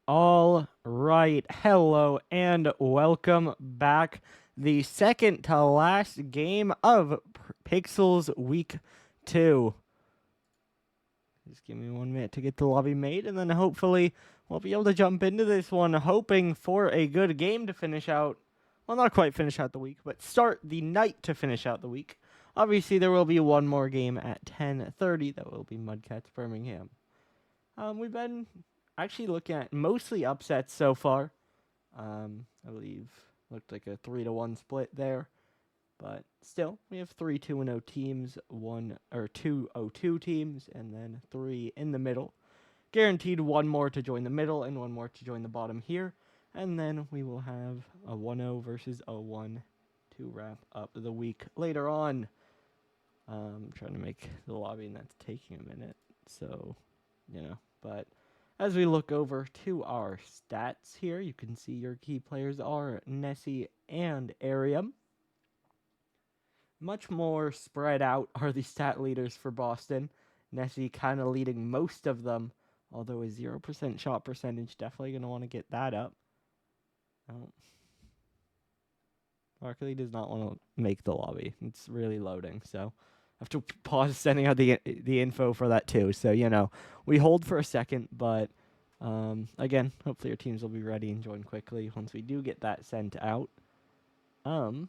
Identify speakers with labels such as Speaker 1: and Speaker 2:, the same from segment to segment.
Speaker 1: All right, hello and welcome back. The second to last game of Pixels Week 2. Just give me 1 minute to get the lobby made, and then hopefully we'll be able to jump into this one, hoping for a good game to finish out. Well, not quite finish out the week, but start the night to finish out the week. Obviously, there will be one more game at 10:30. That will be Mudcats Birmingham. We've been actually looking at mostly upsets so far. I believe looked like a 3-1 split there, but still we have 3 2-0 teams, 2 0-2 teams, and then 3 in the middle. Guaranteed one more to join the middle and one more to join the bottom here, and then we will have a 1-0 versus 0-1 to wrap up the week later on. I'm trying to make the lobby, and that's taking a minute, so but as we look over to our stats here, you can see your key players are Nessie and Erie. Much more spread out are the stat leaders for Boston. Nessie kind of leading most of them, although a 0% shot percentage, definitely going to want to get that up. Barkley does not want to make the lobby. It's really loading, so I have to pause sending out the info for that too. So, we hold for a second, but again, hopefully your teams will be ready and join quickly once we do get that sent out. But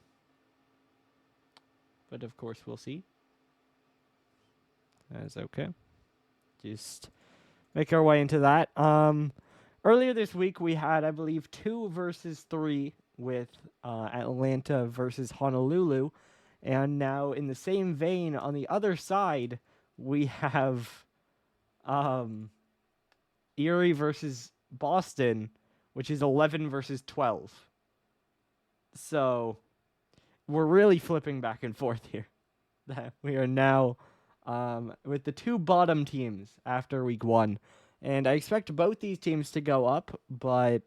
Speaker 1: of course, we'll see. That's okay. Just make our way into that. Earlier this week, we had, I believe, 2 versus 3 with Atlanta versus Honolulu. And now, in the same vein, on the other side, we have Erie versus Boston, which is 11 versus 12. So, we're really flipping back and forth here. We are now with the 2 bottom teams after week 1. And I expect both these teams to go up, but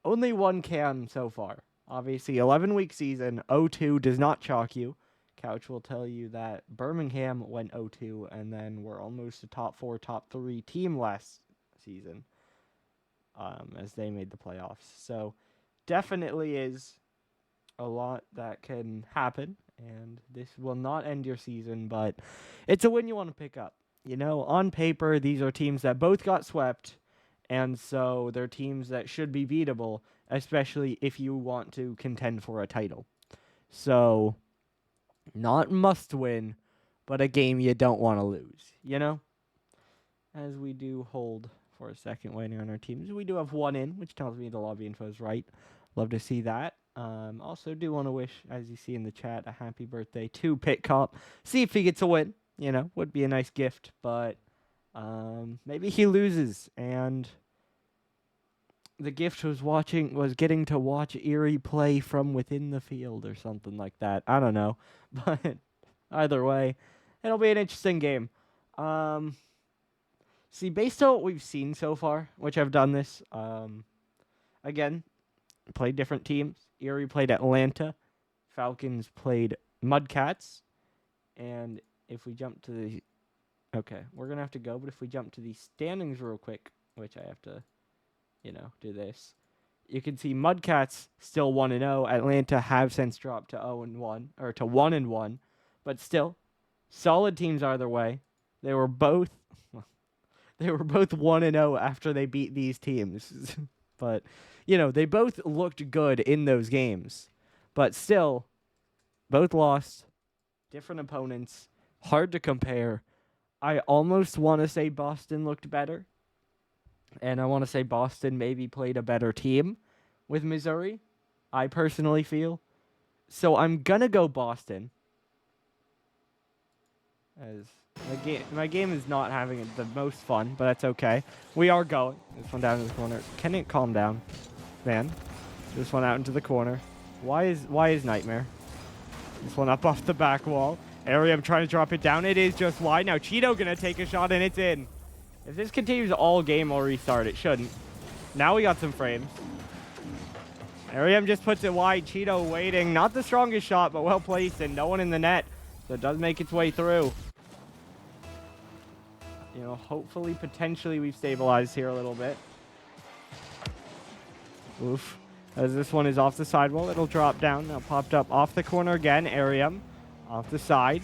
Speaker 1: only one can so far. Obviously, 11-week season, 0-2 does not chalk you. Couch will tell you that Birmingham went 0-2, and then we're almost a top 4, top 3 team last season as they made the playoffs. So definitely is a lot that can happen, and this will not end your season, but it's a win you want to pick up. On paper, these are teams that both got swept, and so they're teams that should be beatable, especially if you want to contend for a title. So, not must win, but a game you don't want to lose, As we do hold for a second waiting on our teams, we do have 1 in, which tells me the lobby info is right. Love to see that. Also do want to wish, as you see in the chat, a happy birthday to Pit Cop. See if he gets a win, would be a nice gift, but maybe he loses, and the gift was getting to watch Erie play from within the field or something like that. I don't know. But either way, it'll be an interesting game. See, based on what we've seen so far, which I've done this, again, played different teams. Erie played Atlanta. Falcons played Mudcats. And if we jump to the... Okay, we're going to have to go, but if we jump to the standings real quick, which I have to... do this. You can see Mudcats still 1-0. Atlanta have since dropped to 0-1 or to 1-1, but still solid teams either way. They were both 1-0 after they beat these teams. But they both looked good in those games. But still both lost, different opponents, hard to compare. I almost want to say Boston looked better. And I want to say Boston maybe played a better team with Missouri, I personally feel. So I'm going to go Boston. As my game is not having the most fun, but that's okay. We are going. This one down in the corner. Can it calm down, man? This one out into the corner. Why is Nightmare? This one up off the back wall. Erie, I'm trying to drop it down. It is just wide. Now Cheeto going to take a shot, and it's in. If this continues all game, I'll restart. It shouldn't. Now we got some frames. Ariam just puts it wide. Cheeto waiting. Not the strongest shot, but well placed, and no one in the net. So it does make its way through. Hopefully, potentially, we've stabilized here a little bit. Oof. As this one is off the sidewall, it'll drop down. Now popped up off the corner again. Arium off the side.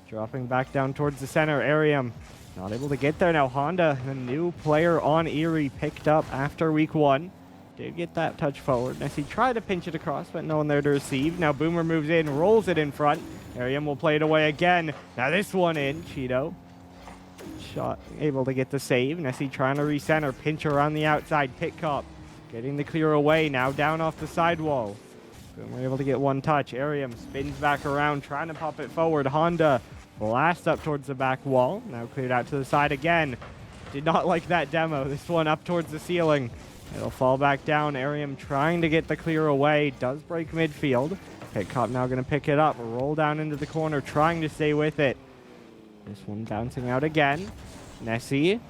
Speaker 1: Dropping back down towards the center. Arium not able to get there. Now Honda, the new player on Erie, picked up after week 1. Did get that touch forward. Nessie tried to pinch it across, but no one there to receive. Now Boomer moves in, rolls it in front. Arium will play it away again. Now this one in. Cheeto shot, able to get the save. Nessie trying to recenter. Pinch around the outside. Pitcop getting the clear away. Now down off the sidewall. Boomer able to get one touch. Arium spins back around, trying to pop it forward. Honda blast up towards the back wall. Now cleared out to the side again. Did not like that demo. This one up towards the ceiling. It'll fall back down. Arium trying to get the clear away. Does break midfield. Pitcop now going to pick it up. Roll down into the corner, trying to stay with it. This one bouncing out again. Nessie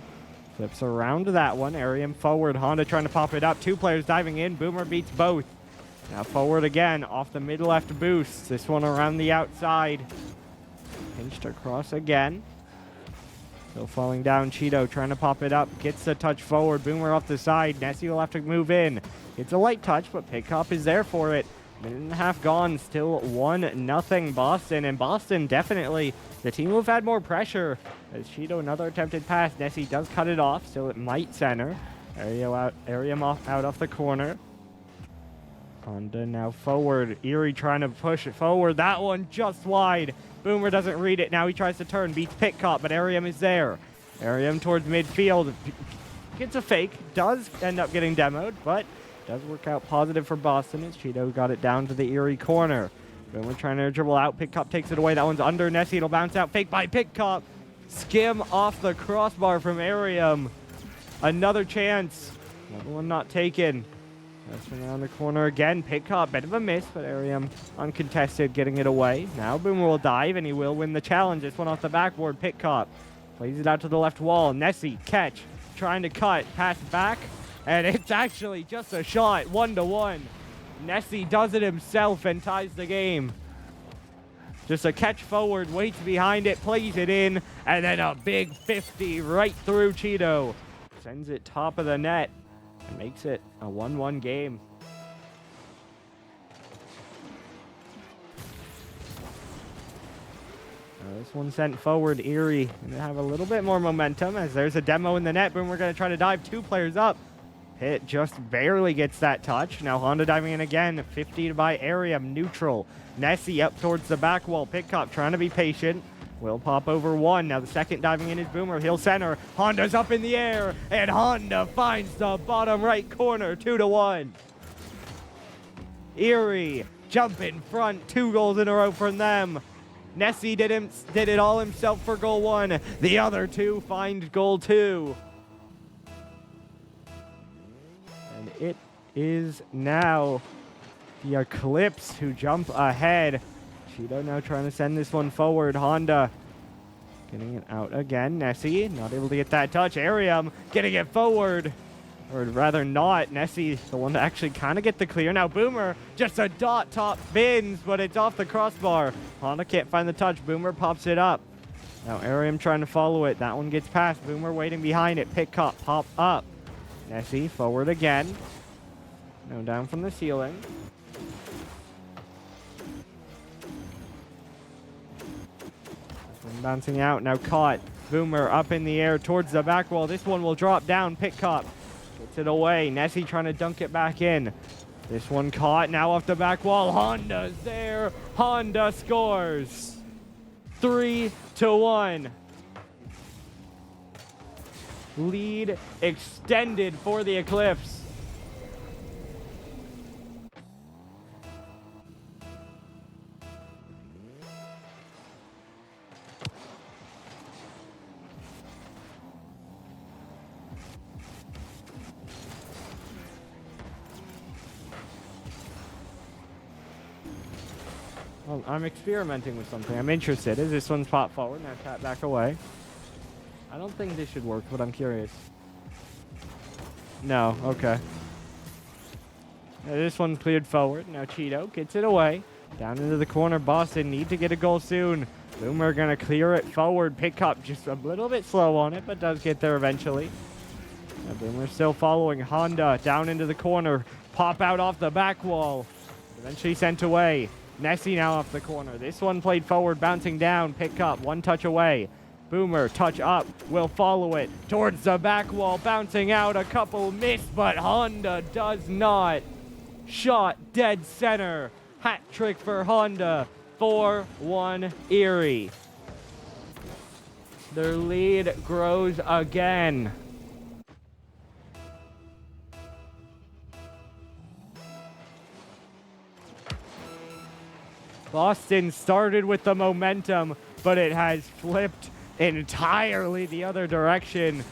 Speaker 1: flips around to that one. Arium forward. Honda trying to pop it up. 2 players diving in. Boomer beats both. Now forward again. Off the mid left boost. This one around the outside. Pinched across again. Still falling down. Cheeto trying to pop it up. Gets the touch forward. Boomer off the side. Nessie will have to move in. It's a light touch, but Pitcop is there for it. Minute and a half gone. Still 1-0 Boston. And Boston definitely the team will have had more pressure. As Cheeto, another attempted pass. Nessie does cut it off. Still it might center. Arium out off the corner. Honda now forward. Erie trying to push it forward. That one just wide. Boomer doesn't read it. Now he tries to turn. Beats Pitcop, but Arium is there. Arium towards midfield. Gets a fake. Does end up getting demoed, but does work out positive for Boston as Cheeto got it down to the Erie corner. Boomer trying to dribble out. Pitcop takes it away. That one's under Nessie. It'll bounce out. Fake by Pitcop. Skim off the crossbar from Arium. Another chance. Another one not taken. That's around the corner again. Pitcop, bit of a miss, but Arium uncontested, getting it away. Now Boomer will dive, and he will win the challenge. This one off the backboard. Pitcop plays it out to the left wall. Nessie, catch, trying to cut, pass back, and it's actually just a shot, 1-1. Nessie does it himself and ties the game. Just a catch forward, waits behind it, plays it in, and then a big 50 right through Cheeto. Sends it top of the net. And makes it a 1-1 game. This one sent forward. Erie going to have a little bit more momentum as there's a demo in the net. Boom, we're going to try to dive 2 players up. Pitt just barely gets that touch. Now Honda diving in again. 50 by Arium, neutral. Nessie up towards the back wall. Pitcop trying to be patient. Will pop over one. Now the second diving in is Boomer. He'll center. Honda's up in the air. And Honda finds the bottom right corner. 2-1. Erie jump in front. 2 goals in a row from them. Nessie did it all himself for goal 1. The other 2 find goal 2. And it is now the Eclipse who jump ahead. Cheeto now trying to send this one forward. Honda getting it out again. Nessie not able to get that touch. Arium getting it forward. Or rather not. Nessie, the one to actually kind of get the clear. Now Boomer, just a dot top bins, but it's off the crossbar. Honda can't find the touch. Boomer pops it up. Now Arium trying to follow it. That one gets past. Boomer waiting behind it. Pitcop pop up. Nessie forward again. Now down from the ceiling. Bouncing out, now caught. Boomer up in the air towards the back wall. This one will drop down. Pitcop gets it away. Nessie trying to dunk it back in. This one caught, now off the back wall. Honda's there. Honda scores. 3-1. Lead extended for the Eclipse. Well, I'm experimenting with something. I'm interested. Is this one's pop forward? Now tap back away. I don't think this should work, but I'm curious. No, okay. Now this one cleared forward. Now Cheeto gets it away. Down into the corner. Boston need to get a goal soon. Boomer gonna clear it forward. Pitcop just a little bit slow on it, but does get there eventually. Now Boomer still following. Honda down into the corner. pop out off the back wall. Eventually sent away. Nessie now off the corner. This one played forward, bouncing down. Pick up, one touch away. Boomer, touch up, will follow it towards the back wall, bouncing out. A couple miss, but Honda does not. Shot dead center. Hat trick for Honda. 4-1 Erie. Their lead grows again. Boston started with the momentum, but it has flipped entirely the other direction,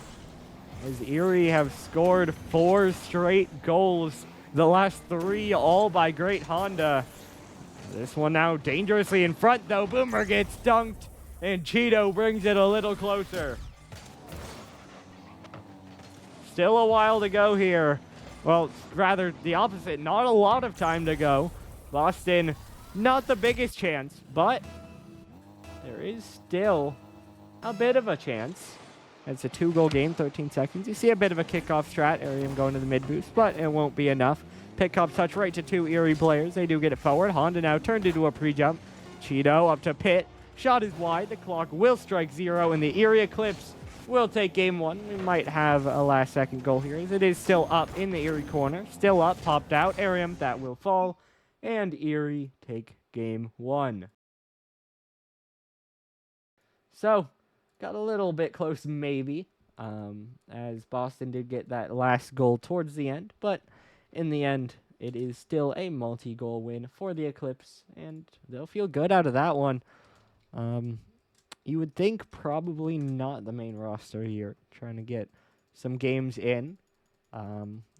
Speaker 1: as Erie have scored 4 straight goals, the last 3 all by great Honda. This one now dangerously in front, though. Boomer gets dunked, and Cheeto brings it a little closer. Still a while to go here. Well, rather the opposite, not a lot of time to go. Boston, not the biggest chance, but there is still a bit of a chance. It's a 2-goal game, 13 seconds. You see a bit of a kickoff strat. Arium going to the mid boost, but it won't be enough. Pick-up touch right to 2 Erie players. They do get it forward. Honda now turned into a pre-jump. Cheeto up to Pitt. Shot is wide. The clock will strike 0, and the Erie Eclipse will take game 1. We might have a last-second goal here, as it is still up in the Erie corner. Still up, popped out. Arium, that will fall, and Erie take game 1. So, got a little bit close, maybe, as Boston did get that last goal towards the end. But in the end, it is still a multi-goal win for the Eclipse, and they'll feel good out of that one. You would think probably not the main roster here, trying to get some games in.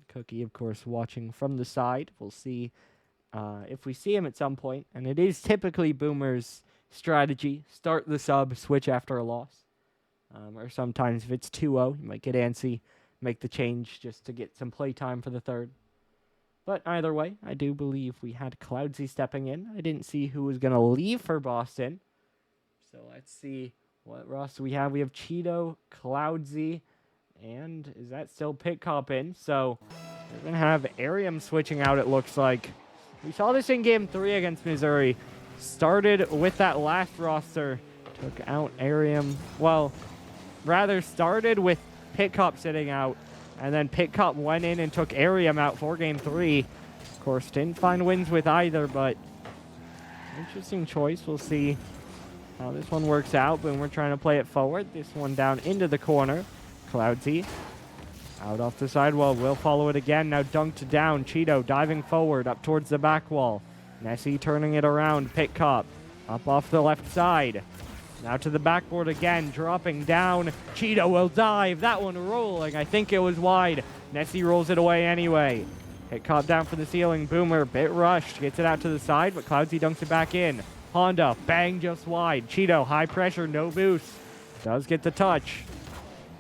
Speaker 1: Cookie, of course, watching from the side. We'll see if we see him at some point, and it is typically Boomer's strategy. Start the sub, switch after a loss. Or sometimes if it's 2-0, you might get antsy, make the change just to get some play time for the third. But either way, I do believe we had Cloudsy stepping in. I didn't see who was going to leave for Boston. So let's see what roster we have. We have Cheeto, Cloudsy, and is that still Pitcop in? So we're going to have Arium switching out, it looks like. We saw this in Game 3 against Missouri. Started with that last roster. Took out Arium. Well, rather started with Pitcop sitting out. And then Pitcop went in and took Arium out for Game 3. Of course, didn't find wins with either, but interesting choice. We'll see how this one works out. But we're trying to play it forward. This one down into the corner. Cloudsy out off the sidewall. Will follow it again. Now dunked down. Cheeto diving forward up towards the back wall. Nessie turning it around. Pitcop up off the left side. Now to the backboard again, dropping down. Cheeto will dive. That one rolling. I think it was wide. Nessie rolls it away anyway. Hit caught down for the ceiling. Boomer, bit rushed. Gets it out to the side, but Cloudsy dunks it back in. Honda, bang just wide. Cheeto, high pressure, no boost. Does get the touch.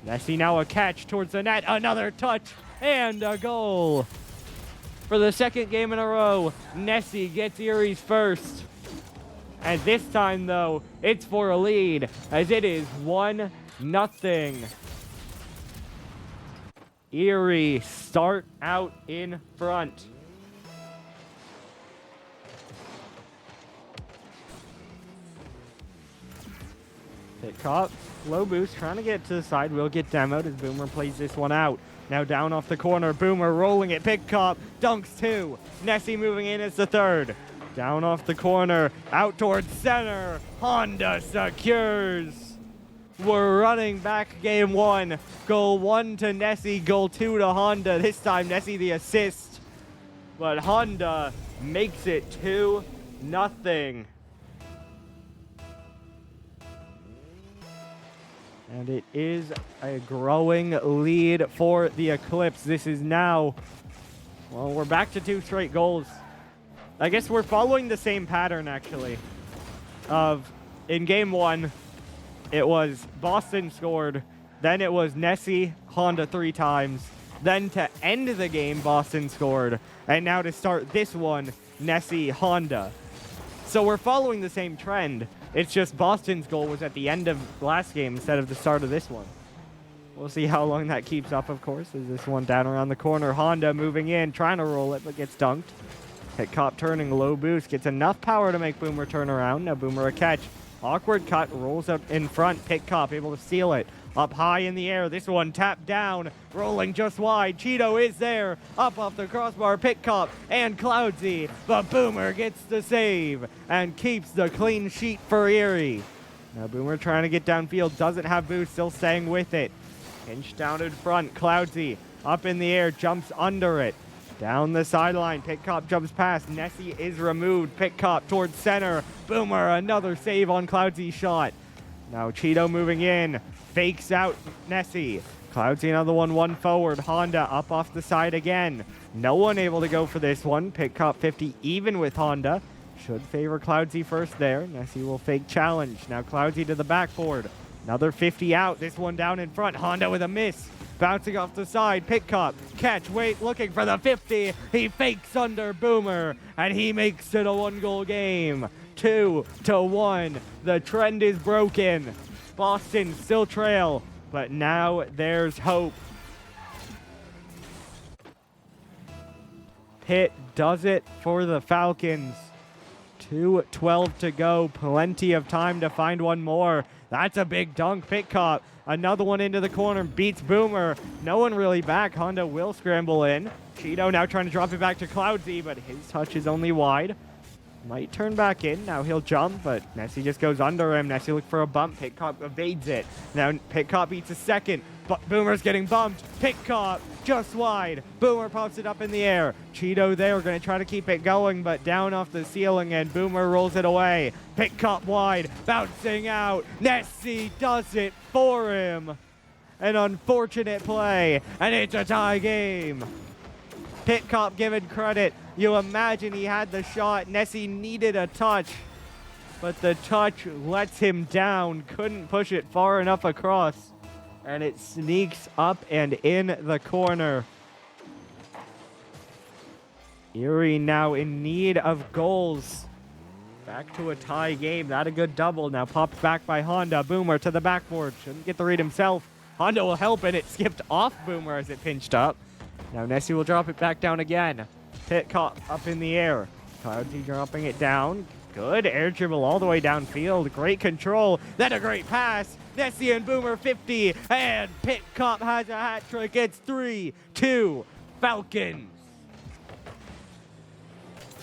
Speaker 1: Nessie now a catch towards the net. Another touch and a goal. For the second game in a row, Nessie gets Erie's first. And this time, though, it's for a lead, as it is 1-0. Erie start out in front. Pitcop, low boost, trying to get to the side. Will get demoed as Boomer plays this one out. Now down off the corner, Boomer rolling it. Pitcop dunks 2. Nessie moving in as the third. Down off the corner, out towards center. Honda secures. We're running back game 1. Goal 1 to Nessie, goal 2 to Honda. This time Nessie the assist. But Honda makes it 2-0. And it is a growing lead for the Eclipse. This is now, well, we're back to 2 straight goals. I guess we're following the same pattern, actually, of in game 1, it was Boston scored, then it was Nessie, Honda 3 times, then to end the game, Boston scored, and now to start this one, Nessie, Honda. So we're following the same trend. It's just Boston's goal was at the end of last game instead of the start of this one. We'll see how long that keeps up, of course. As this one down around the corner. Honda moving in, trying to roll it, but gets dunked. Pit Cop turning, low boost, gets enough power to make Boomer turn around. Now Boomer a catch. Awkward cut, rolls up in front. Pit Cop able to steal it. Up high in the air, this one tapped down, rolling just wide. Cheeto is there, up off the crossbar. Pit Cop and Cloudsy, but Boomer gets the save and keeps the clean sheet for Erie. Now Boomer trying to get downfield, doesn't have boost, still staying with it. Pinch down in front, Cloudsy up in the air, jumps under it. Down the sideline, Pit Cop jumps past, Nessie is removed. Pit Cop towards center, Boomer another save on Cloudsy's shot. Now Cheeto moving in, fakes out Nessie. Cloudsy another one forward, Honda up off the side again. No one able to go for this one. Pit Cop 50 even with Honda. Should favor Cloudsy first there. Nessie will fake challenge. Now Cloudsy to the backboard. Another 50 out. This one down in front. Honda with a miss. Bouncing off the side. Pit Cop. Catch. Wait. Looking for the 50. He fakes under Boomer. And he makes it a 1-goal game. 2-1. The trend is broken. Boston still trail. But now there's hope. Pitt does it for the Falcons. 2:12 to go. Plenty of time to find one more. That's a big dunk. Pit Cop. Another one into the corner. Beats Boomer. No one really back. Honda will scramble in. Cheeto now trying to drop it back to Cloudsy, but his touch is only wide. Might turn back in. Now he'll jump, but Nessie just goes under him. Nessie look for a bump. Pit Cop evades it. Now Pit Cop beats a second, but Boomer's getting bumped. Pit Cop just wide. Boomer pops it up in the air. Cheeto there, going to try to keep it going, but down off the ceiling, and Boomer rolls it away. Pit Cop wide, bouncing out. Nessie does it for him. An unfortunate play, and it's a tie game. Pit Cop given credit. You imagine he had the shot. Nessie needed a touch, but the touch lets him down. Couldn't push it far enough across, and it sneaks up and in the corner. Erie now in need of goals. Back to a tie game. Not a good double. Now popped back by Honda. Boomer to the backboard. Shouldn't get the read himself. Honda will help, and it skipped off Boomer as it pinched up. Now Nessie will drop it back down again. Pit Cop up in the air. Cloudsy dropping it down. Good air dribble all the way downfield. Great control. Then a great pass. Nessie and Boomer 50. And Pit Cop has a hat trick. It's 3-2 Falcons.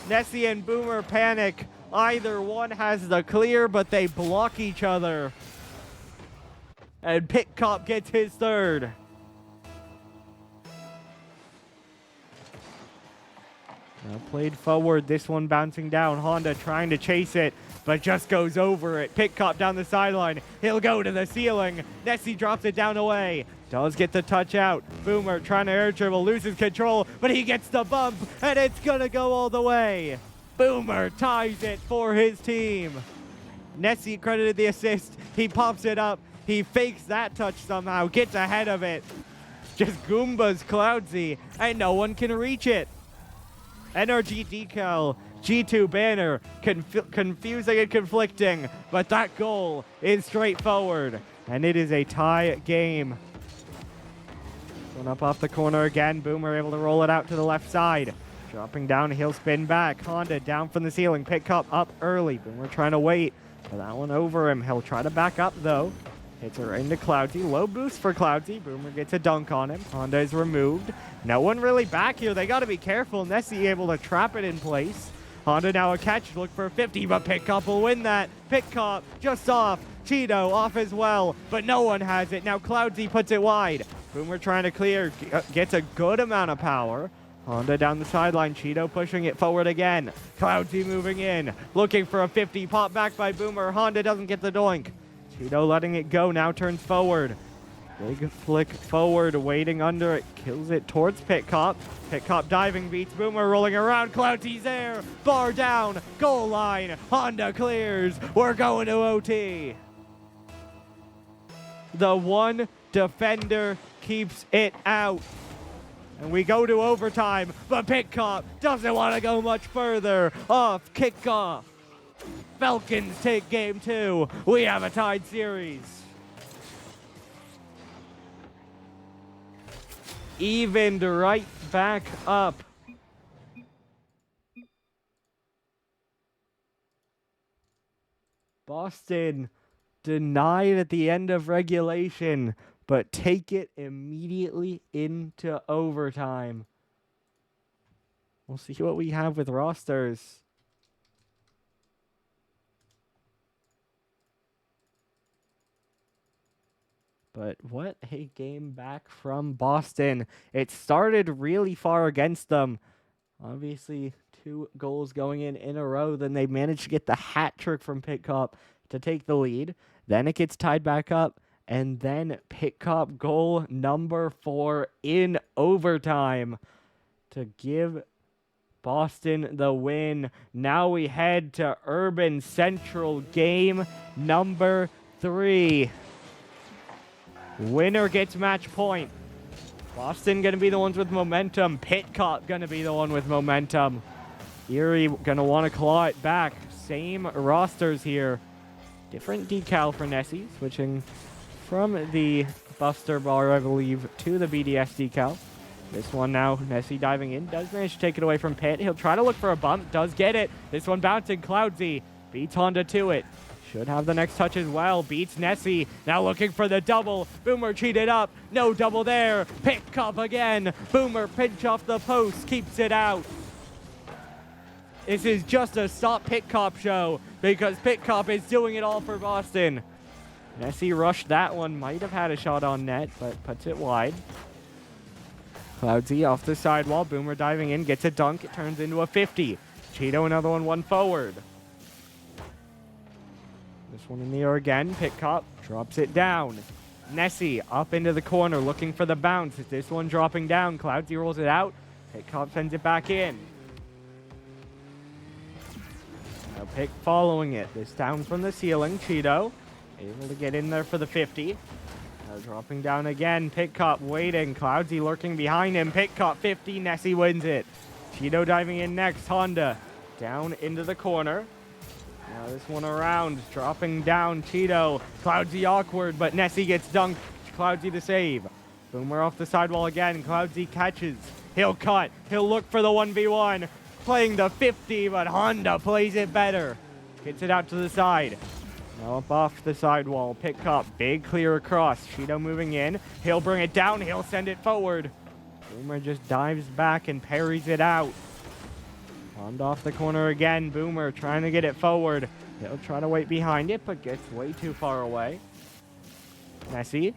Speaker 1: Nessie and Boomer panic. Either one has the clear, but they block each other. And Pit Cop gets his third. Now played forward, this one bouncing down. Honda trying to chase it, but just goes over it. Pit Cop down the sideline. He'll go to the ceiling. Nessie drops it down away. Does get the touch out. Boomer trying to air dribble, loses control, but he gets the bump, and it's gonna go all the way. Boomer ties it for his team. Nessie credited the assist. He pops it up. He fakes that touch somehow, gets ahead of it. Just Goombas Cloudsy, and no one can reach it. NRG decal, G2 banner, confusing and conflicting, but that goal is straightforward, and it is a tie game. One up off the corner again. Boomer able to roll it out to the left side. Dropping down, he'll spin back. Honda down from the ceiling. Pit Cop up early. Boomer trying to wait for that one over him. He'll try to back up though. Hits her into Cloudsy. Low boost for Cloudsy. Boomer gets a dunk on him. Honda is removed. No one really back here. They got to be careful. Nessie able to trap it in place. Honda now a catch. Look for 50, but Pit Cop will win that. Pit Cop just off. Cheeto off as well, but no one has it. Now Cloudsy puts it wide. Boomer trying to clear. Gets a good amount of power. Honda down the sideline. Cheeto pushing it forward again. Cloudsy moving in. Looking for a 50. Pop back by Boomer. Honda doesn't get the doink. Cheeto letting it go, now turns forward. Big flick forward, waiting under it, kills it towards Pit Cop. Pit Cop diving, beats Boomer, rolling around. Cloudsy's there, bar down, goal line. Honda clears, we're going to OT. The one defender keeps it out. And we go to overtime, but Pit Cop doesn't want to go much further. Off kickoff. Falcons take game 2. We have a tied series. evened right back up. Boston denied at the end of regulation, but take it immediately into overtime. We'll see what we have with rosters. But what a game back from Boston. It started really far against them. Obviously, 2 goals going in a row. Then they managed to get the hat trick from Pitcop to take the lead. Then it gets tied back up. And then Pitcop goal number 4 in overtime to give Boston the win. Now we head to Urban Central game number 3. Winner gets match point. Boston going to be the ones with momentum. Pitcop going to be the one with momentum. Erie going to want to claw it back. Same rosters here. Different decal for Nessie, switching from the Buster bar, I believe, to the BDS decal. This one now, Nessie diving in, does manage to take it away from Pitt. He'll try to look for a bump, does get it. This one bouncing, Cloudsy beats Honda to it. Should have the next touch as well. Beats Nessie. Now looking for the double. Boomer cheated up. No double there. Pitcop again. Boomer pinch off the post. Keeps it out. This is just a stop Pitcop show because Pitcop is doing it all for Boston. Nessie rushed that one. Might have had a shot on net, but puts it wide. Cloudsy off the sidewall. Boomer diving in. Gets a dunk. It turns into a 50. Cheeto another one forward. This one in the air again. Pitcop drops it down. Nessie up into the corner looking for the bounce. This one dropping down. Cloudsy rolls it out. Pitcop sends it back in. Now Pick following it. This down from the ceiling. Cheeto able to get in there for the 50. Now dropping down again. Pitcop waiting. Cloudsy lurking behind him. Pitcop 50. Nessie wins it. Cheeto diving in next. Honda down into the corner. Now this one around, dropping down, Cheeto. Cloudsy awkward, but Nessie gets dunked. Cloudsy to save. Boomer off the sidewall again. Cloudsy catches. He'll cut. He'll look for the 1v1. Playing the 50, but Honda plays it better. Gets it out to the side. Now up off the sidewall. Pitcop, big clear across. Cheeto moving in. He'll bring it down. He'll send it forward. Boomer just dives back and parries it out. Honda off the corner again. Boomer trying to get it forward. He'll try to wait behind it, but gets way too far away. Nessie.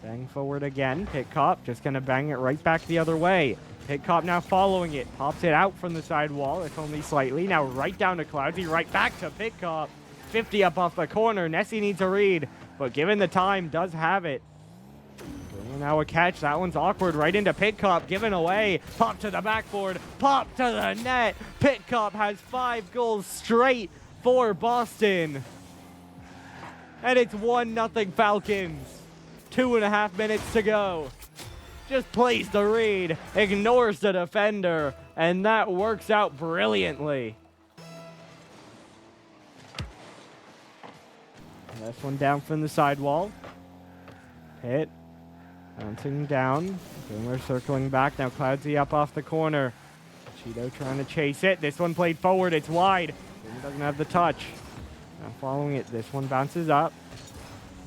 Speaker 1: Bang forward again. Pitcop just going to bang it right back the other way. Pitcop now following it. Pops it out from the side wall, if only slightly. Now right down to Cloudsy. Right back to Pitcop. 50 up off the corner. Nessie needs a read, but given the time, does have it. Now a catch. That one's awkward. Right into Pitcop. Given away. Pop to the backboard. Pop to the net. Pitcop has 5 goals straight for Boston. And it's 1-0 Falcons. 2.5 minutes to go. Just plays the read. Ignores the defender. And that works out brilliantly. This one down from the sidewall. Hit. Bouncing down. Boomer circling back. Now Cloudsy up off the corner. Cheeto trying to chase it. This one played forward. It's wide. Boomer doesn't have the touch. Now following it. This one bounces up.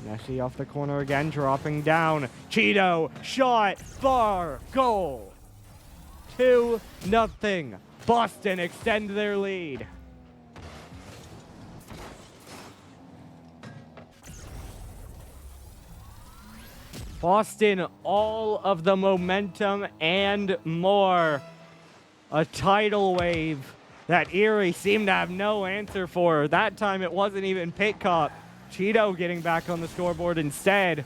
Speaker 1: Nessie off the corner again. Dropping down. Cheeto. Shot. Bar. Goal. 2-0. Boston extend their lead. Boston, all of the momentum and more. A tidal wave that Erie seemed to have no answer for. That time it wasn't even Pitcop. Cheeto getting back on the scoreboard instead.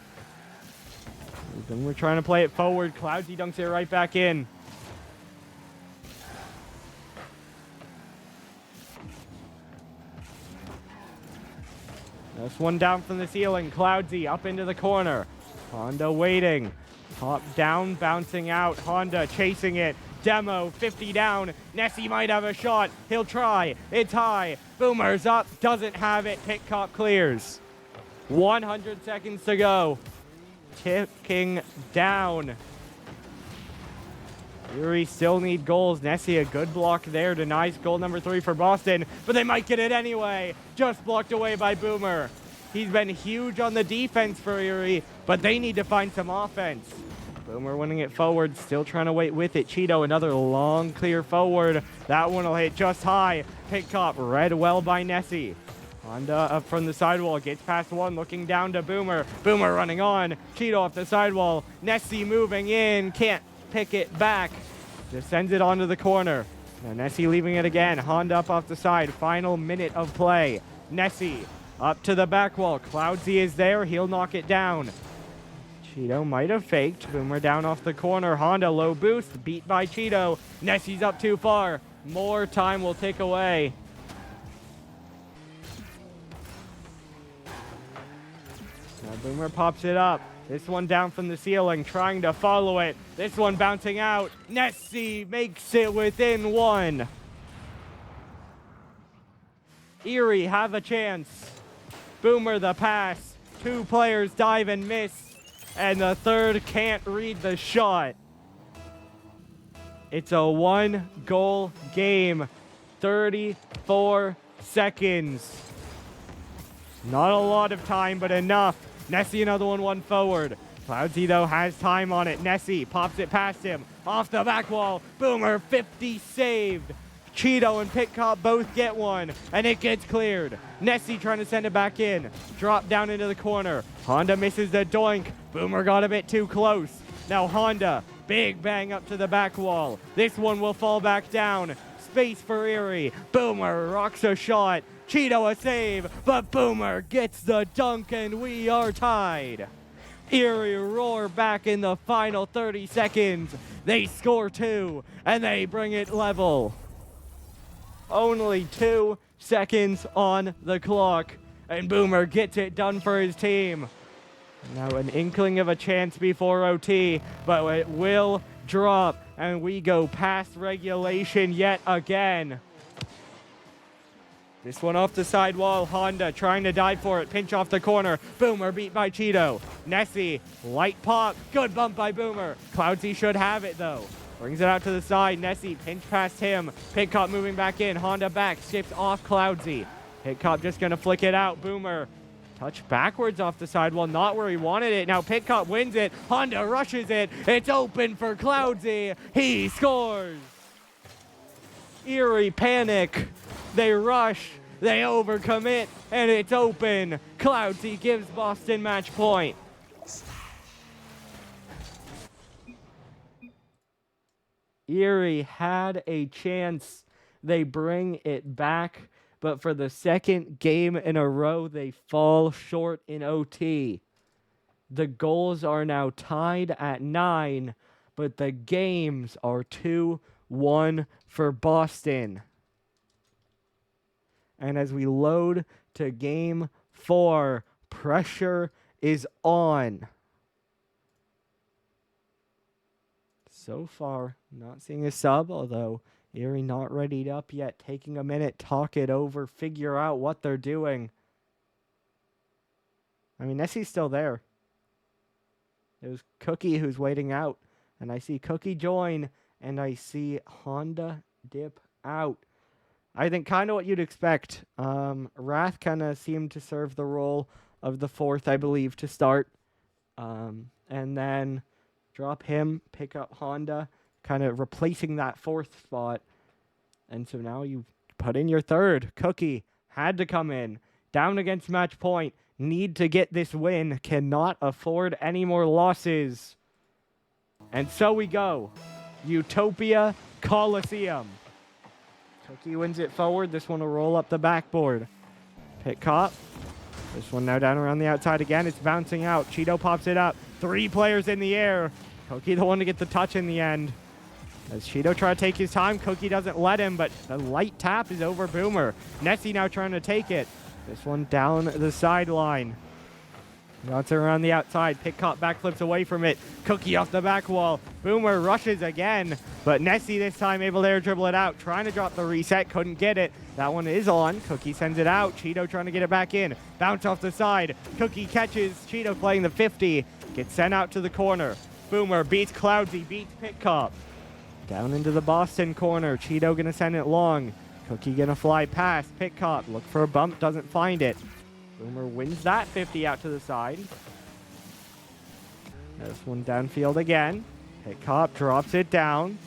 Speaker 1: Then we're trying to play it forward. Cloudsy dunks it right back in. This one down from the ceiling. Cloudsy up into the corner. Honda waiting. Top down, bouncing out. Honda chasing it. Demo, 50 down. Nessie might have a shot. He'll try. It's high. Boomer's up. Doesn't have it. Pitcop clears. 100 seconds to go. Ticking down. Erie still need goals. Nessie, a good block there, denies goal number 3 for Boston, but they might get it anyway. Just blocked away by Boomer. He's been huge on the defense for Erie, but they need to find some offense. Boomer winning it forward, still trying to wait with it. Cheeto, another long clear forward. That one will hit just high. Pick up, read well by Nessie. Honda up from the sidewall, gets past one, looking down to Boomer. Boomer running on. Cheeto off the sidewall. Nessie moving in, can't pick it back. Just sends it onto the corner. Now Nessie leaving it again. Honda up off the side. Final minute of play. Nessie up to the back wall. Cloudsy is there. He'll knock it down. Cheeto might have faked. Boomer down off the corner. Honda low boost. Beat by Cheeto. Nessie's up too far. More time will tick away. Now Boomer pops it up. This one down from the ceiling, trying to follow it. This one bouncing out. Nessie makes it within 1. Erie have a chance. Boomer the pass. 2 players dive and miss. And the third can't read the shot. It's a 1-goal game. 34 seconds. Not a lot of time, but enough. Nessie another one forward. Cloudsy, though, has time on it. Nessie pops it past him. Off the back wall. Boomer, 50 saved. Cheeto and Pitcop both get one, and it gets cleared. Nessie trying to send it back in. Drop down into the corner. Honda misses the doink. Boomer got a bit too close. Now Honda, big bang up to the back wall. This one will fall back down. Space for Erie. Boomer rocks a shot. Cheeto a save, but Boomer gets the dunk, and we are tied. Erie roar back in the final 30 seconds. They score 2, and they bring it level. Only 2 seconds on the clock, and Boomer gets it done for his team. Now an inkling of a chance before OT, but it will drop, and we go past regulation yet again. This one off the sidewall. Honda trying to dive for it. Pinch off the corner. Boomer beat by Cheeto. Nessie, light pop. Good bump by Boomer. Cloudsy should have it, though. Brings it out to the side. Nessie pinch past him. Pitcop moving back in. Honda back. Skips off Cloudsy. Pitcop just going to flick it out. Boomer touch backwards off the sidewall. Not where he wanted it. Now Pitcop wins it. Honda rushes it. It's open for Cloudsy. He scores. Erie panic. They rush, they overcommit, and it's open. Cloudsy gives Boston match point. Erie had a chance. They bring it back, but for the second game in a row, they fall short in OT. The goals are now tied at 9, but the games are 2-1 for Boston. And as we load to game 4, pressure is on. So far, not seeing a sub, although Erie not readied up yet. Taking a minute, talk it over, figure out what they're doing. I mean, Nessie's still there. There's Cookie who's waiting out. And I see Cookie join, and I see Honda dip out. I think kind of what you'd expect. Wrath kind of seemed to serve the role of the 4th, I believe, to start. And then drop him, pick up Honda, kind of replacing that 4th spot. And so now you put in your 3rd. Cookie had to come in. Down against match point. Need to get this win. Cannot afford any more losses. And so we go. Utopia Coliseum. Cookie wins it forward. This one will roll up the backboard. Pitcop. This one now down around the outside again. It's bouncing out. Cheeto pops it up. 3 players in the air. Cookie the one to get the touch in the end. As Cheeto try to take his time, Cookie doesn't let him, but the light tap is over Boomer. Nessie now trying to take it. This one down the sideline. Bounce around the outside. Pitcop backflips away from it. Cookie off the back wall. Boomer rushes again, but Nessie this time able to air dribble it out. Trying to drop the reset. Couldn't get it. That one is on. Cookie sends it out. Cheeto trying to get it back in. Bounce off the side. Cookie catches. Cheeto playing the 50. Gets sent out to the corner. Boomer beats Cloudsy. Beats Pitcop. Down into the Boston corner. Cheeto gonna send it long. Cookie gonna fly past. Pit Cop, look for a bump, doesn't find it. Boomer wins that 50 out to the side. This one downfield again. Pit Cop drops it down.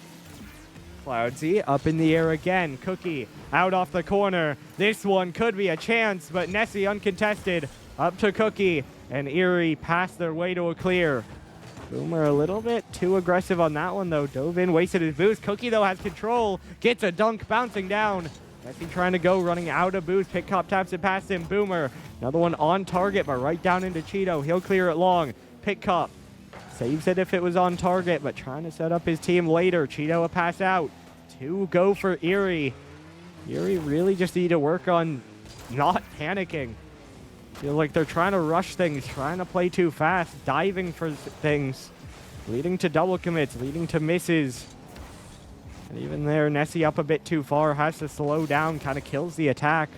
Speaker 1: Cloudsy up in the air again. Cookie out off the corner. This one could be a chance, but Nessie uncontested. Up to Cookie, and Erie passed their way to a clear. Boomer a little bit too aggressive on that one, though. Dove in, wasted his boost. Cookie, though, has control. Gets a dunk, bouncing down. Nessie trying to go, running out of boost. Pit Cop taps it past him. Boomer, another one on target, but right down into Cheeto. He'll clear it long. Pit Cop saves it if it was on target, but trying to set up his team later. Cheeto a pass out. 2 go for Erie. Erie really just need to work on not panicking. Feel like they're trying to rush things, trying to play too fast, diving for things, leading to double commits, leading to misses. And even there, Nessie up a bit too far, has to slow down, kind of kills the attack.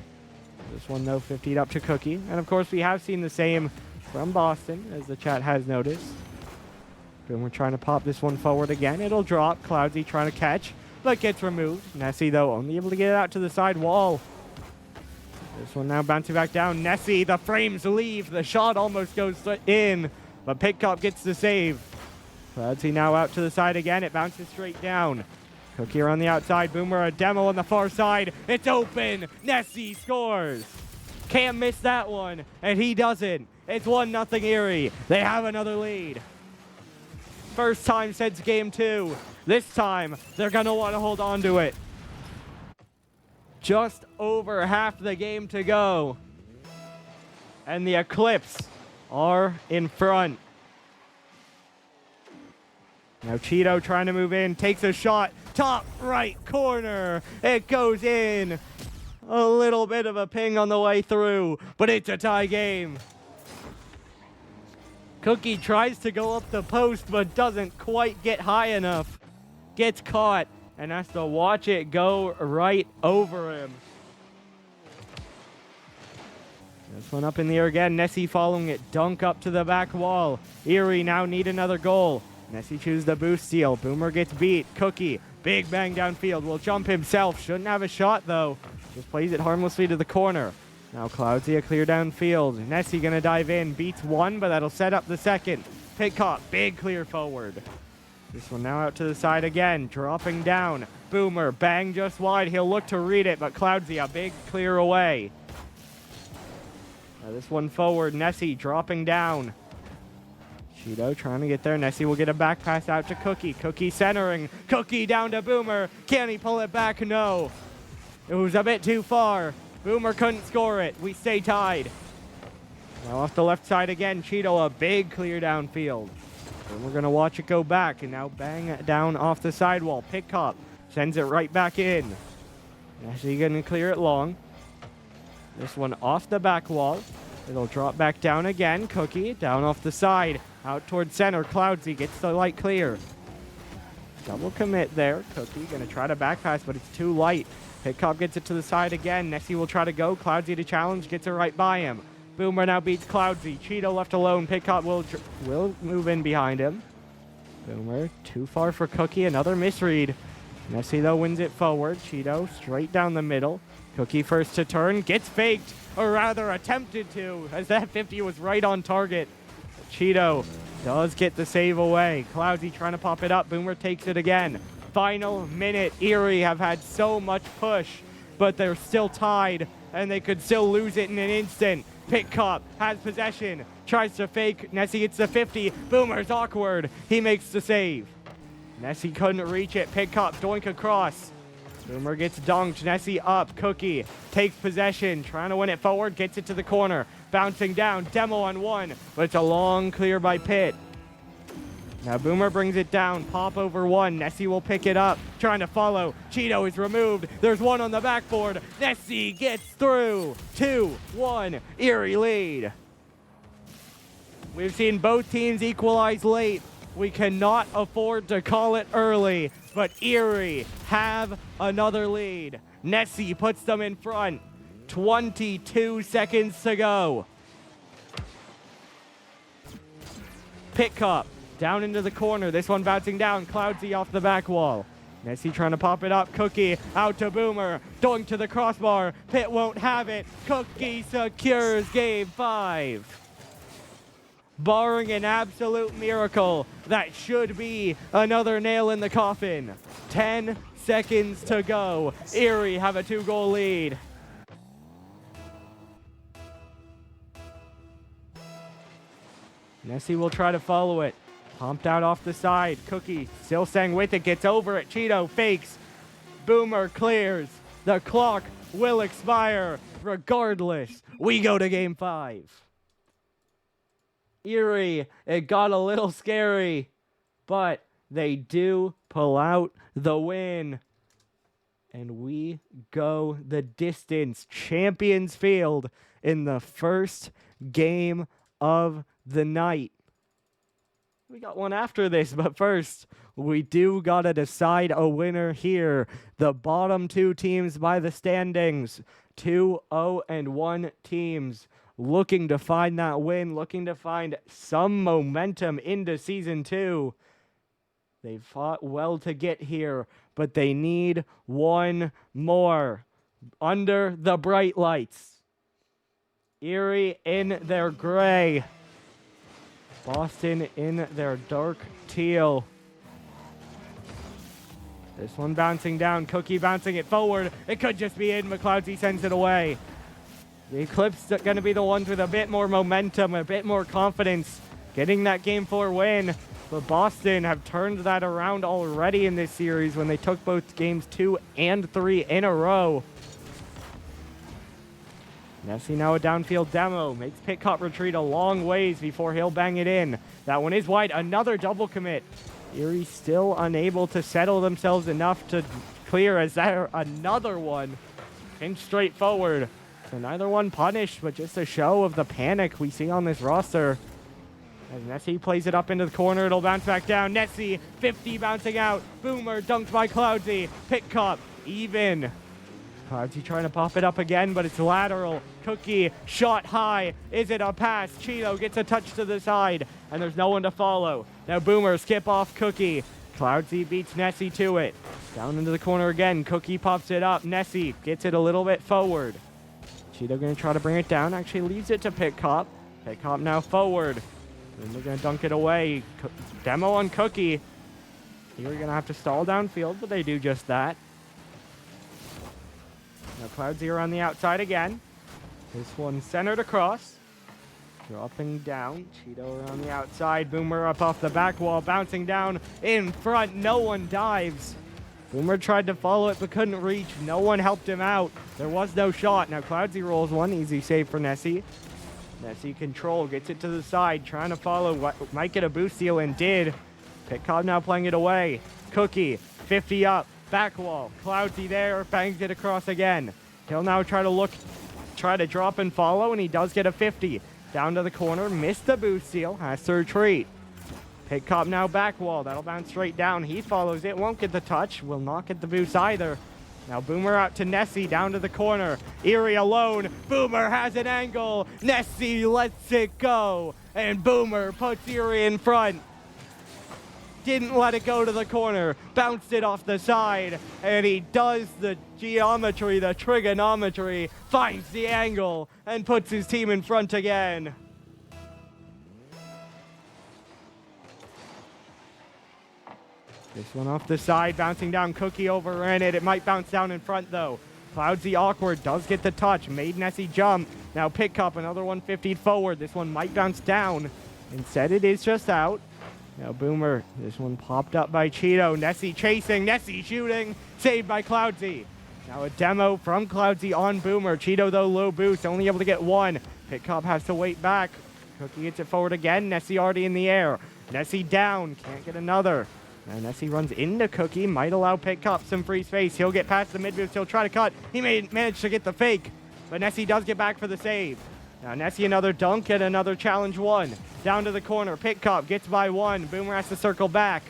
Speaker 1: This one, though, 50'd up to Cookie. And, of course, we have seen the same from Boston, as the chat has noticed. Boomer trying to pop this one forward again. It'll drop. Cloudsy trying to catch, but gets removed. Nessie, though, only able to get it out to the side wall. This one now bouncing back down. Nessie, the frames leave. The shot almost goes in, but Pit Cop gets the save. Cloudsy now out to the side again. It bounces straight down. Cookie on the outside. Boomer a demo on the far side. It's open. Nessie scores. Can't miss that one, and he doesn't. It's 1-0 Erie. They have another lead. First time since game 2. This time, they're going to want to hold on to it. Just over half the game to go. And the Eclipse are in front. Now Cheeto trying to move in, takes a shot, top right corner. It goes in. A little bit of a ping on the way through, but it's a tie game. Cookie tries to go up the post, but doesn't quite get high enough. Gets caught and has to watch it go right over him. This one up in the air again. Nessie following it. Dunk up to the back wall. Erie now need another goal. Nessie chooses the boost steal. Boomer gets beat. Cookie, big bang downfield. Will jump himself. Shouldn't have a shot, though. Just plays it harmlessly to the corner. Now Cloudsy a clear downfield. Nessie gonna dive in. Beats one, but that'll set up the second. Pit Cop, big clear forward. This one now out to the side again, dropping down. Boomer, bang just wide. He'll look to read it, but Cloudsy a big clear away. Now this one forward, Nessie dropping down. Cheeto trying to get there. Nessie will get a back pass out to Cookie. Cookie centering. Cookie down to Boomer. Can he pull it back? No. It was a bit too far. Boomer couldn't score it. We stay tied. Now off the left side again, Cheeto a big clear downfield. And we're going to watch it go back, and now bang it down off the sidewall. Pit Cop sends it right back in. Nessie going to clear it long. This one off the back wall. It'll drop back down again. Cookie down off the side. Out towards center. Cloudsy gets the light clear. Double commit there. Cookie going to try to back pass, but it's too light. Pit Cop gets it to the side again. Nessie will try to go. Cloudsy to challenge. Gets it right by him. Boomer now beats Cloudsy. Cheeto left alone. Pit Cop will move in behind him. Boomer too far for Cookie. Another misread. Nessie, though, wins it forward. Cheeto straight down the middle. Cookie first to turn. Gets faked, or rather attempted to, as that 50 was right on target. Cheeto does get the save away. Cloudsy trying to pop it up. Boomer takes it again. Final minute. Erie have had so much push, but they're still tied, and they could still lose it in an instant. Pit Cop has possession, tries to fake. Nessie gets the 50. Boomer's awkward. He makes the save. Nessie couldn't reach it. Pit Cop doink across. Boomer gets dunked. Nessie up. Cookie takes possession, trying to win it forward. Gets it to the corner. Bouncing down. Demo on one, but it's a long clear by Pit. Now Boomer brings it down. Pop over one. Nessie will pick it up. Trying to follow. Cheeto is removed. There's one on the backboard. Nessie gets through. 2-1. Erie lead. We've seen both teams equalize late. We cannot afford to call it early, but Erie have another lead. Nessie puts them in front. 22 seconds to go. Pit Cop down into the corner. This one bouncing down. Cloudsy off the back wall. Nessie trying to pop it up. Cookie out to Boomer. Dunk to the crossbar. Pitt won't have it. Cookie secures game 5. Barring an absolute miracle, that should be another nail in the coffin. 10 seconds to go. Erie have a 2-goal lead. Nessie will try to follow it. Pumped out off the side. Cookie still staying with it. Gets over it. Cheeto fakes. Boomer clears. The clock will expire. Regardless, we go to game 5. Erie, it got a little scary, but they do pull out the win. And we go the distance. Champions Field in the first game of the night. We got one after this, but first, we do gotta decide a winner here. The bottom 2 teams by the standings, 2-0-1 teams, looking to find that win, looking to find some momentum into Season 2. They fought well to get here, but they need one more. Under the bright lights, Erie in their gray, Boston in their dark teal. This one bouncing down. Cookie bouncing it forward. It could just be in. McLeodsy sends it away. The Eclipse are going to be the ones with a bit more momentum, a bit more confidence, getting that Game 4 win. But Boston have turned that around already in this series when they took both games 2 and 3 in a row. Nessie now a downfield demo. Makes Pitcott retreat a long ways before he'll bang it in. That one is wide. Another double commit. Erie still unable to settle themselves enough to clear as there another one. Pinch straight forward. So neither one punished, but just a show of the panic we see on this roster. As Nessie plays it up into the corner, it'll bounce back down. Nessie, 50 bouncing out. Boomer dunked by Cloudsy. Pitcott even. Cloudsy trying to pop it up again, but it's lateral. Cookie, shot high. Is it a pass? Cheeto gets a touch to the side, and there's no one to follow. Now Boomer, skip off Cookie. Cloudsy beats Nessie to it. Down into the corner again. Cookie pops it up. Nessie gets it a little bit forward. Cheeto going to try to bring it down. Actually leaves it to Pitcott. Pitcott now forward. And they're going to dunk it away. Demo on Cookie. Here we're going to have to stall downfield, but they do just that. Now Cloudsy around the outside again. This one centered across. Dropping down. Cheeto around the outside. Boomer up off the back wall. Bouncing down in front. No one dives. Boomer tried to follow it but couldn't reach. No one helped him out. There was no shot. Now Cloudsy rolls one. Easy save for Nessie. Nessie control. Gets it to the side. Trying to follow what might get a boost steal and did. Pitcott now playing it away. Cookie. 50 up. Back wall. Cloudsy there. Bangs it across again. He'll now try to drop and follow, and he does get a 50. Down to the corner. Missed the boost steal. Has to retreat. Pitcott now back wall. That'll bounce straight down. He follows it. Won't get the touch. Will not get the boost either. Now Boomer out to Nessie. Down to the corner. Erie alone. Boomer has an angle. Nessie lets it go. And Boomer puts Erie in front. Didn't let it go to the corner. Bounced it off the side. And he does the geometry, the trigonometry. Finds the angle. And puts his team in front again. This one off the side, bouncing down. Cookie overran it. It might bounce down in front, though. Cloudsy awkward, does get the touch. Made Nessie jump. Now Pitcott, another 150 forward. This one might bounce down. Instead, it is just out. Now Boomer, this one popped up by Cheeto. Nessie chasing, Nessie shooting. Saved by Cloudsy. Now a demo from Cloudsy on Boomer. Cheeto, though, low boost, only able to get one. Pitcott has to wait back. Cookie gets it forward again. Nessie already in the air. Nessie down, can't get another. Now Nessie runs into Cookie, might allow Pitcott some free space. He'll get past the mid boost, he'll try to cut. He managed to get the fake, but Nessie does get back for the save. Now Nessie another dunk and another challenge one. Down to the corner, Pitcott gets by one. Boomer has to circle back.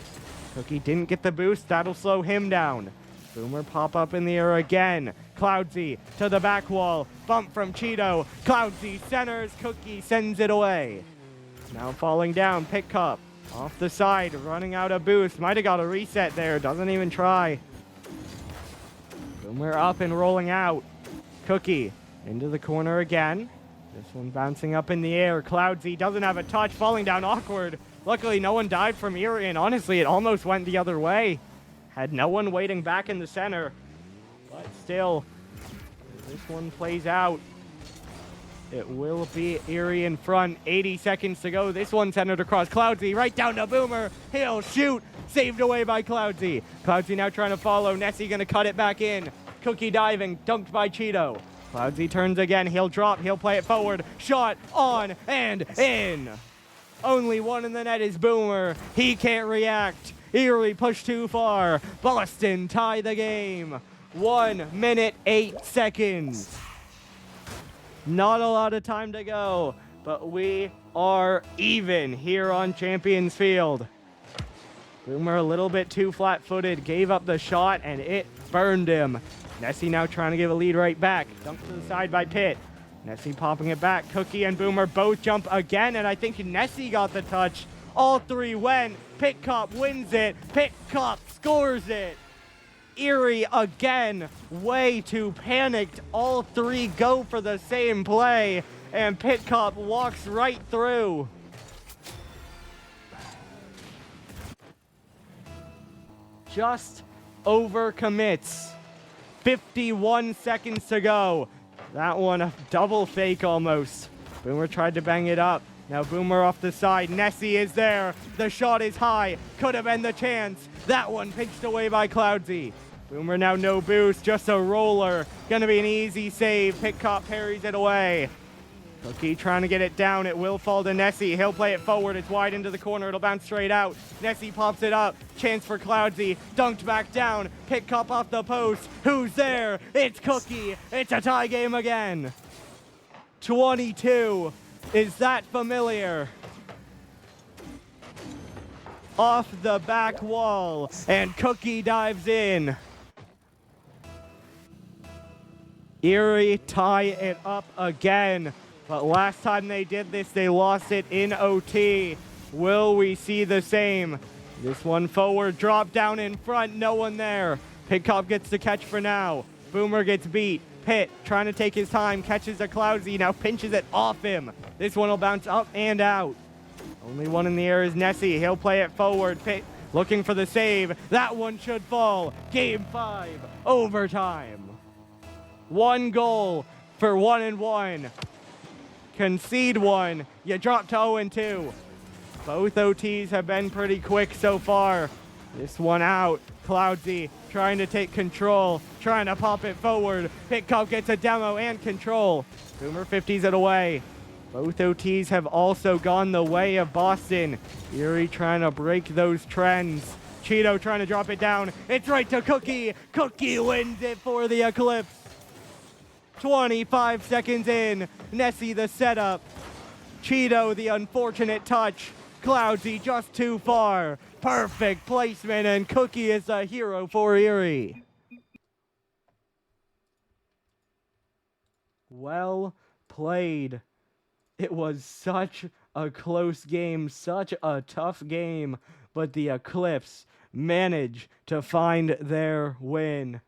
Speaker 1: Cookie didn't get the boost, that'll slow him down. Boomer pop up in the air again. Cloudsy to the back wall. Bump from Cheeto. Cloudsy centers. Cookie sends it away. Now falling down. Pitcott Off the side, running out of boost. Might have got a reset there. Doesn't even try. Boomer up and rolling out. Cookie into the corner again. This one bouncing up in the air. Cloudsy doesn't have a touch. Falling down awkward. Luckily, no one died from Erie, and honestly, it almost went the other way. Had no one waiting back in the center. But still, this one plays out. It will be Erie in front. 80 seconds to go. This one centered across Cloudsy. Right down to Boomer. He'll shoot. Saved away by Cloudsy. Cloudsy now trying to follow. Nessie going to cut it back in. Cookie diving. Dunked by Cheeto. Cloudsy turns again. He'll drop. He'll play it forward. Shot on and in. Only one in the net is Boomer. He can't react. Erie pushed too far. Boston tie the game. 1 minute, 8 seconds. Not a lot of time to go, but we are even here on Champions Field. Boomer a little bit too flat-footed, gave up the shot, and it burned him. Nessie now trying to give a lead right back. Dumped to the side by Pitt. Nessie popping it back. Cookie and Boomer both jump again, and I think Nessie got the touch. All three went. Pitt Cop wins it. Pitt Cop scores it. Erie again, way too panicked. All three go for the same play, and Pitt Cop walks right through. Just overcommits. 51 seconds to go. That one a double fake almost. Boomer tried to bang it up. Now Boomer off the side. Nessie is there. The shot is high. Could have been the chance. That one pitched away by Cloudsy. Boomer now no boost, just a roller. Gonna be an easy save. Pitt Cop parries it away. Cookie trying to get it down. It will fall to Nessie. He'll play it forward. It's wide into the corner. It'll bounce straight out. Nessie pops it up. Chance for Cloudsy. Dunked back down. Pitt Cop off the post. Who's there? It's Cookie. It's a tie game again. 22. Is that familiar? Off the back wall. And Cookie dives in. Erie tie it up again. But last time they did this, they lost it in OT. Will we see the same? This one forward, drop down in front, no one there. Pitt Cop gets the catch for now. Boomer gets beat. Pitt trying to take his time, catches a Cloudsy, now pinches it off him. This one will bounce up and out. Only one in the air is Nessie. He'll play it forward. Pitt looking for the save. That one should fall. Game 5, overtime. 1 goal for 1-1. Concede 1. You drop to 0-2. Both OTs have been pretty quick so far. This one out. Cloudsy trying to take control. Trying to pop it forward. Pitt Cop gets a demo and control. Boomer 50s it away. Both OTs have also gone the way of Boston. Erie trying to break those trends. Cheeto trying to drop it down. It's right to Cookie. Cookie wins it for the Eclipse. 25 seconds in. Nessie the setup. Cheeto the unfortunate touch. Cloudsy just too far. Perfect placement, and Cookie is a hero for Erie. Well played. It was such a close game, such a tough game, but the Eclipse managed to find their win.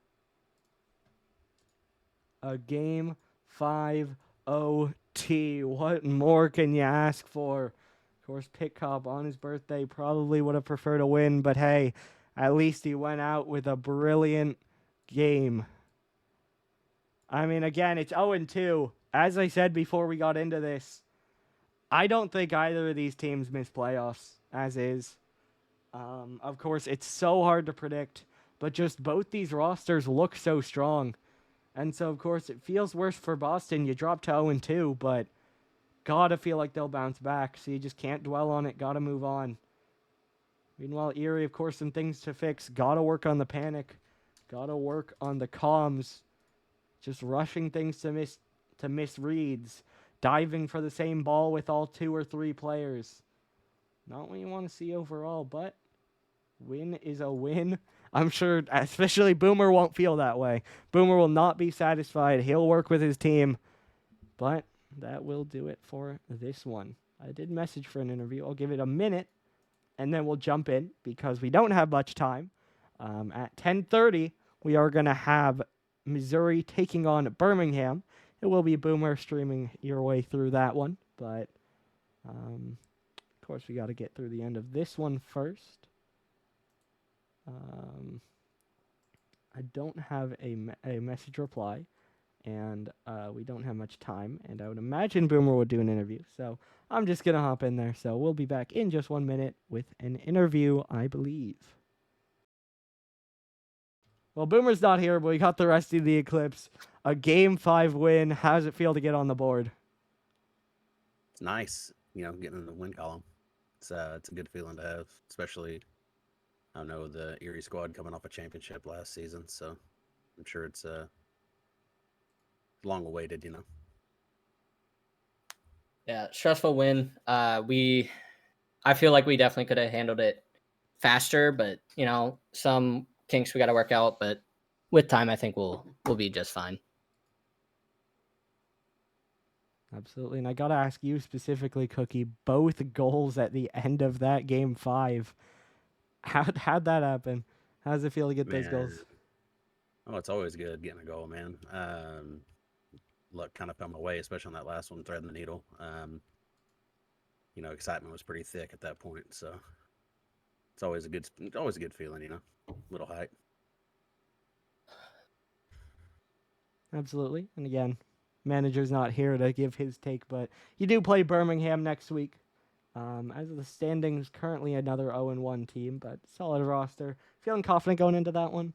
Speaker 1: A game 5 OT. What more can you ask for? Of course, Pitt Cop on his birthday probably would have preferred a win, but hey, at least he went out with a brilliant game. I mean, again, it's 0-2. As I said before we got into this, I don't think either of these teams miss playoffs, as is. Of course, it's so hard to predict, but just both these rosters look so strong. And so, of course, it feels worse for Boston. You drop to 0-2, but gotta feel like they'll bounce back. So you just can't dwell on it. Gotta move on. Meanwhile, Erie, of course, some things to fix. Gotta work on the panic. Gotta work on the comms. Just rushing things to miss reads. Diving for the same ball with all 2 or 3 players. Not what you want to see overall, but win is a win. I'm sure especially Boomer won't feel that way. Boomer will not be satisfied. He'll work with his team. But that will do it for this one. I did message for an interview. I'll give it a minute. and then we'll jump in because we don't have much time. At 10:30, we are going to have Missouri taking on Birmingham. It will be Boomer streaming your way through that one, but of course we got to get through the end of this one first. I don't have a message reply, and we don't have much time, and I would imagine Boomer would do an interview, so I'm just going to hop in there. So we'll be back in just 1 minute with an interview, I believe. Well, Boomer's not here, but we got the rest of the Eclipse. A Game 5 win. How does it feel to get on the board?
Speaker 2: It's nice, getting in the win column. It's a good feeling to have, especially, I know the Erie squad coming off a championship last season, so I'm sure it's long awaited,
Speaker 3: Yeah, stressful win. I feel like we definitely could have handled it faster, but some kinks we got to work out. But with time, I think we'll be just fine.
Speaker 1: Absolutely, and I gotta ask you specifically, Cookie. Both goals at the end of that Game 5. How'd that happen? How does it feel to get those goals?
Speaker 2: Oh, it's always good getting a goal, man. Luck kind of fell my way, especially on that last one, threading the needle. Excitement was pretty thick at that point, so it's always a good feeling, little hype.
Speaker 1: Absolutely, and again, manager's not here to give his take, but you do play Birmingham next week. As of the standings, currently another 0-1 team, but solid roster. Feeling confident going into that one?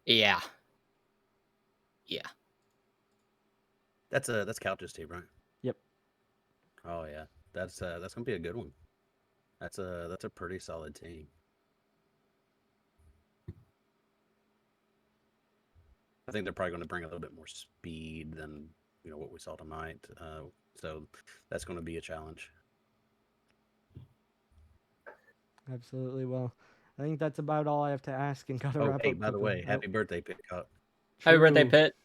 Speaker 3: Yeah.
Speaker 2: That's Couch's team, right?
Speaker 1: Yep.
Speaker 2: Oh yeah, that's gonna be a good one. That's a pretty solid team. I think they're probably going to bring a little bit more speed than what we saw tonight. So that's going to be a challenge.
Speaker 1: Absolutely. Well, I think that's about all I have to ask, and gotta wrap up.
Speaker 2: By the way, happy birthday, Pickup.
Speaker 3: Happy birthday, Pitt.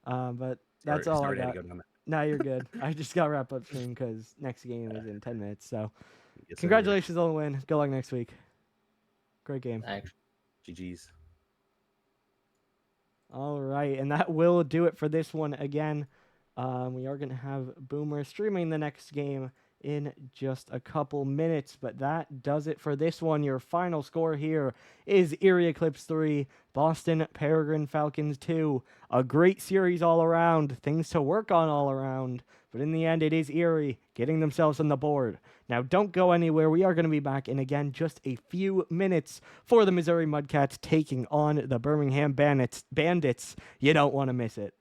Speaker 1: But that's all I got.
Speaker 2: Go
Speaker 1: No, you're good. I just got to wrap up soon because next game is in 10 minutes. So, congratulations on the win. Good luck next week. Great game.
Speaker 3: Thanks.
Speaker 2: GG's.
Speaker 1: All right, and that will do it for this one again. We are going to have Boomer streaming the next game in just a couple minutes, but that does it for this one. Your final score here is Erie Eclipse 3, Boston Peregrine Falcons 2. A great series all around, things to work on all around, but in the end it is Erie getting themselves on the board. Now don't go anywhere, we are going to be back in again just a few minutes for the Missouri Mudcats taking on the Birmingham Bandits. You don't want to miss it.